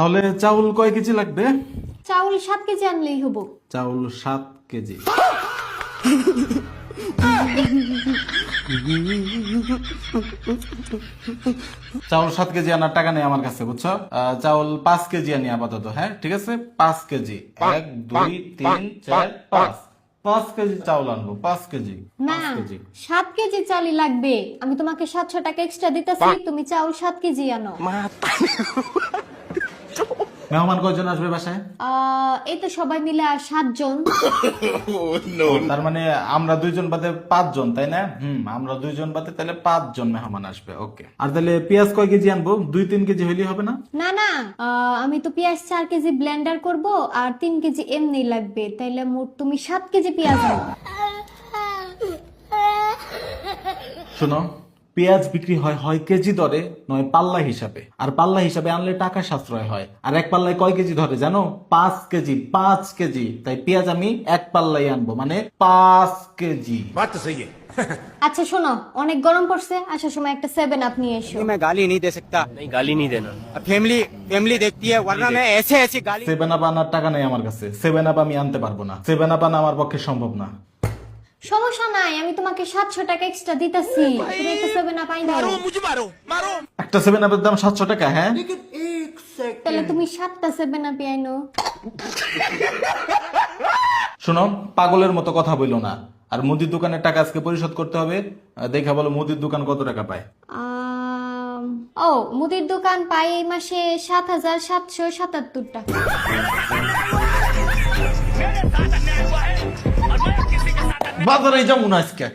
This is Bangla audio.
তাহলে চাউল কয় কেজি লাগবে? চাউল 7 কেজি আনলেই হবো। চাউল 7 কেজি। চাউল 7 কেজি আনার টাকা নেই আমার কাছে, বুঝছো? চাউল 5 কেজি আনি আপাতত। হ্যাঁ ঠিক আছে, 5 কেজি। 1 2 3 4 5 5 কেজি চাউল আনবো। 5 কেজি। না 5 কেজি। 7 কেজি চালই লাগবে। আমি তোমাকে 700 টাকা এক্সট্রা দিতেছি, তুমি চাউল 7 কেজি আনো। মেহমান কয়জন আসবে বাসায়? এই তো সবাই মিলে 7 জন। তার মানে আমরা 2 জন বাদে 5 জন, তাই না? আমরা 2 জন বাদে তাহলে 5 জন মেহমান আসবে। ওকে। আর তাহলে পেঁয়াজ কয় কেজি আনবো? 2-3 কেজি হইলেই হবে না? না না, আমি তো পেঁয়াজ 4 কেজি ব্লেন্ডার করব আর 3 কেজি এমনি লাগবে, তাইলে মোট তুমি 7 কেজি পেঁয়াজ আনো। শোনো, পেঁয়াজ বিক্রি হয় কেজি দরে, নয় পাল্লা হিসাবে। আর পাল্লা হিসাবে আনলে টাকা সাশ্রয় হয়। আর এক পাল্লায় কয় কেজি ধরে জানো? 5 কেজি। 5 কেজি। তাই পেঁয়াজ আমি এক পাল্লাই আনবো, মানে 5 কেজি। আচ্ছা শোনো, অনেক গরম পড়ছে, আসার সময় একটা 7 আপ নিয়ে এসো। मैं गाली नहीं दे सकता। नहीं गाली नहीं देना। फैमिली फैमिली देखती है, वरना मैं ऐसे ऐसे गाली। 7 আপ আনার টাকা নেই আমার কাছে। 7 আপ আমি আনতে পারবো না। 7 আপ আনা আমার পক্ষে সম্ভব না। সমস্যা নাই, আমি তোমাকে 700 টাকা এক্সট্রা দিতেছি, তুমি একটা 7 আপ আইনো। একটা 7 আপের দাম 700 টাকা? হ্যাঁ তাহলে তুমি 7টা 7 আপ আইনো। শোনো, পাগলের মতো কথা বইলো না। আর মুদির দোকানের টাকা আজকে পরিশোধ করতে হবে। দেখা বলো মুদির দোকান কত টাকা পায়? ও মুদির দোকান পায় এই মাসে 7,777 টাকা। বাজারে যাবো না আজকে।